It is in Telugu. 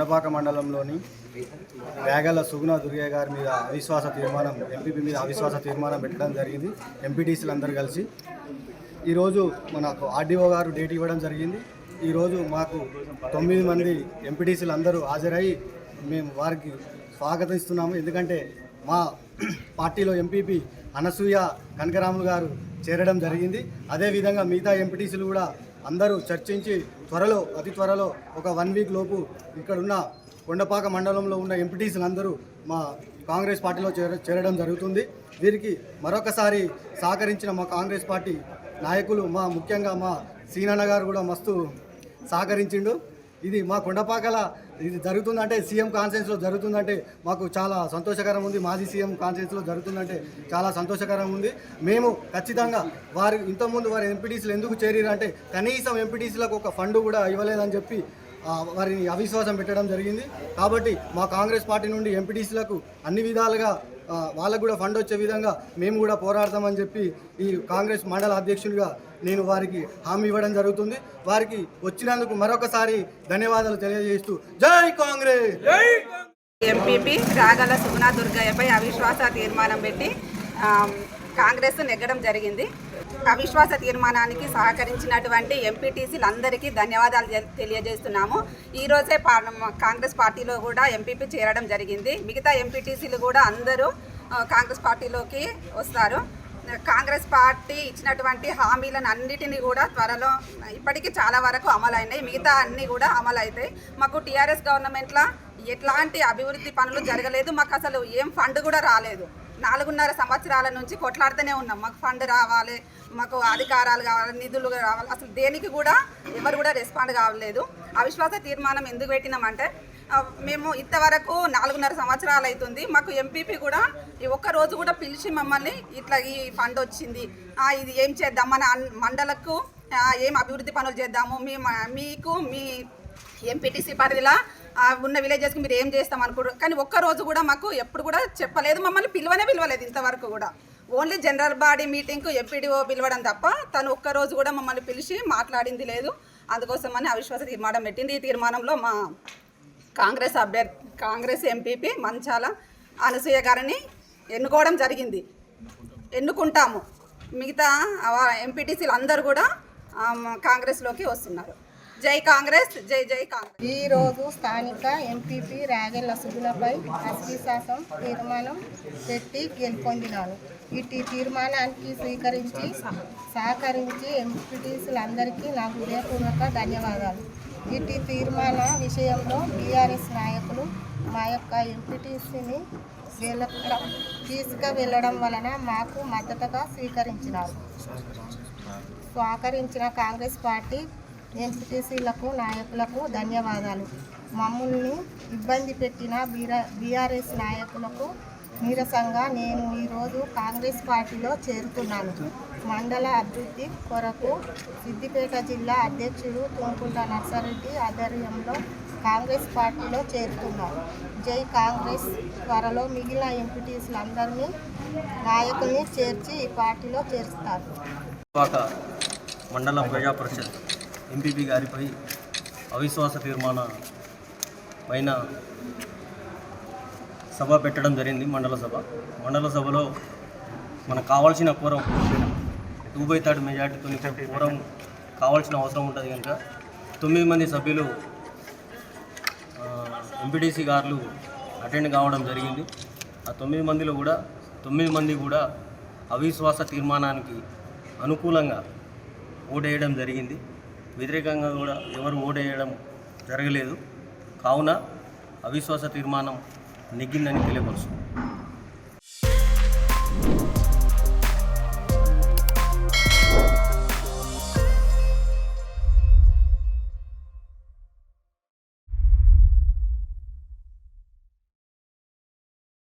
కొండపాక మండలంలోని వేగల సుగుణ దుర్గయ్య గారి మీద అవిశ్వాస తీర్మానం ఎంపీపీ మీద అవిశ్వాస తీర్మానం పెట్టడం జరిగింది. ఎంపీటీసీలు అందరూ కలిసి ఈరోజు మనకు ఆర్డీఓ గారు డేట్ ఇవ్వడం జరిగింది. ఈరోజు మాకు 9 మంది ఎంపీటీసీలు అందరూ హాజరై మేము వారికి స్వాగతిస్తున్నాము. ఎందుకంటే మా పార్టీలో ఎంపీపీ అనసూయ కనకరాములు గారు చేరడం జరిగింది. అదేవిధంగా మిగతా ఎంపీటీసీలు కూడా అందరూ చర్చించి అతి త్వరలో ఒక 1 వీక్ లోపు ఇక్కడున్న కొండపాక మండలంలో ఉన్న ఎంపీటీసీలు అందరూ మా కాంగ్రెస్ పార్టీలో చేరడం జరుగుతుంది. వీరికి మరొకసారి సహకరించిన మా కాంగ్రెస్ పార్టీ నాయకులు ముఖ్యంగా మా సీనన్న గారు కూడా మస్తు సహకరించిండు. ఇది మా కొండపాకల ఇది జరుగుతుందంటే సీఎం కాన్ఫరెన్స్లో జరుగుతుందంటే మాకు చాలా సంతోషకరం ఉంది. మాజీ సీఎం కాన్ఫరెన్స్లో జరుగుతుందంటే చాలా సంతోషకరం ఉంది. మేము ఖచ్చితంగా ఇంతకుముందు వారి ఎంపీటీసీలు ఎందుకు చేరారంటే కనీసం ఎంపీటీసీలకు ఒక ఫండ్ కూడా ఇవ్వలేదని చెప్పి వారిని అవిశ్వాసం పెట్టడం జరిగింది. కాబట్టి మా కాంగ్రెస్ పార్టీ నుండి ఎంపీటీసీలకు అన్ని విధాలుగా వాళ్ళకు కూడా ఫండ్ వచ్చే విధంగా మేము కూడా పోరాడతామని చెప్పి ఈ కాంగ్రెస్ మండల అధ్యక్షుడిగా నేను వారికి హామీ ఇవ్వడం జరుగుతుంది. వారికి వచ్చినందుకు మరొకసారి ధన్యవాదాలు తెలియజేస్తూ జై కాంగ్రెస్. ఎంపీపీ రాగల సుగుణ దుర్గయ్యపై అవిశ్వాస తీర్మానం పెట్టి కాంగ్రెస్ నెగ్గడం జరిగింది. అవిశ్వాస తీర్మానానికి సహకరించినటువంటి ఎంపీటీసీలందరికీ ధన్యవాదాలు తెలియజేస్తున్నాము. ఈరోజే కాంగ్రెస్ పార్టీలో కూడా ఎంపీపీ చేరడం జరిగింది. మిగతా ఎంపీటీసీలు కూడా అందరూ కాంగ్రెస్ పార్టీలోకి వస్తారు. కాంగ్రెస్ పార్టీ ఇచ్చినటువంటి హామీలను అన్నిటినీ కూడా త్వరలో ఇప్పటికీ చాలా వరకు అమలైనాయి. మిగతా అన్నీ కూడా అమలవుతాయి. మాకు టీఆర్ఎస్ గవర్నమెంట్లో ఎట్లాంటి అభివృద్ధి పనులు జరగలేదు. మాకు అసలు ఏం ఫండ్ కూడా రాలేదు. 4.5 సంవత్సరాల నుంచి కొట్లాడుతూనే ఉన్నాం. మాకు ఫండ్ రావాలి, మాకు అధికారాలు కావాలి, నిధులు రావాలి. అసలు దేనికి కూడా ఎవరు కూడా రెస్పాండ్ కావలేదు. అవిశ్వాస తీర్మానం ఎందుకు పెట్టినామంటే మేము ఇంతవరకు 4.5 సంవత్సరాలు అవుతుంది. మాకు ఎంపీపీ కూడా ఒక్కరోజు కూడా పిలిచి మమ్మల్ని ఇట్లా ఈ ఫండ్ వచ్చింది, ఇది ఏం చేద్దాం, మన మండలకు ఏం అభివృద్ధి పనులు చేద్దాము, మీకు మీ ఎంపీటీసీ పరిధిలో ఉన్న విలేజెస్కి మీరు ఏం చేస్తాం అనుకుంటారు. కానీ ఒక్కరోజు కూడా మాకు ఎప్పుడు కూడా చెప్పలేదు. మమ్మల్ని పిలవలేదు ఇంతవరకు కూడా. ఓన్లీ జనరల్ బాడీ మీటింగ్కు ఎంపీడీఓ పిలవడం తప్ప తను ఒక్కరోజు కూడా మమ్మల్ని పిలిచి మాట్లాడింది లేదు. అందుకోసమని అవిశ్వాస తీర్మానం పెట్టింది. ఈ తీర్మానంలో మా కాంగ్రెస్ ఎంపీపీ మంచాల అనసూయ గారిని ఎన్నుకోవడం జరిగింది. ఎన్నుకుంటాము. మిగతా ఎంపీటీసీలు అందరూ కూడా కాంగ్రెస్లోకి వస్తున్నారు. జై కాంగ్రెస్, జై జై కాంగ్రెస్. ఈరోజు స్థానిక ఎంపీపీ రాగెళ్ల సుగులపై అవిశ్వాసం తీర్మానం పెట్టి గెలుపొందినాను. ఇటు తీర్మానానికి సహకరించి ఎంపీటీసీలందరికీ నా హృదయపూర్వక ధన్యవాదాలు. ఇటు తీర్మాన విషయంలో బీఆర్ఎస్ నాయకులు మా యొక్క ఎంపీటీసీని తీసుకువెళ్ళడం వలన మాకు మద్దతుగా స్వీకరించినారు. సహకరించిన కాంగ్రెస్ పార్టీ ఎంపీటీసీలకు నాయకులకు ధన్యవాదాలు. మమ్మల్ని ఇబ్బంది పెట్టిన బీఆర్ఎస్ నాయకులకు నీరసంగా నేను ఈరోజు కాంగ్రెస్ పార్టీలో చేరుతున్నాను. మండల అభివృద్ధి కొరకు సిద్దిపేట జిల్లా అధ్యక్షుడు తుమ్కుంట నర్సారెడ్డి ఆధ్వర్యంలో కాంగ్రెస్ పార్టీలో చేరుతున్నాను. జై కాంగ్రెస్. త్వరలో మిగిలిన ఎంపీటీసీలందరినీ నాయకుల్ని చేర్చి ఈ పార్టీలో చేరుస్తారు. మండల ప్రజా పరిషత్ ఎంపీపీ గారిపై అవిశ్వాస తీర్మాన పైన సభ పెట్టడం జరిగింది. మండల సభలో మనకు కావాల్సిన కోరం 2/3 మెజార్టీతో కోరం కావాల్సిన అవసరం ఉంటుంది కనుక 9 మంది సభ్యులు ఎంపీటీసీ గారు అటెండ్ కావడం జరిగింది. ఆ 9 మందిలో కూడా 9 మంది కూడా అవిశ్వాస తీర్మానానికి అనుకూలంగా ఓటేయడం జరిగింది. వ్యతిరేకంగా కూడా ఎవరు ఓటేయడం జరగలేదు. కావున అవిశ్వాస తీర్మానం నెగ్గిందని తెలియపరుస్తుంది.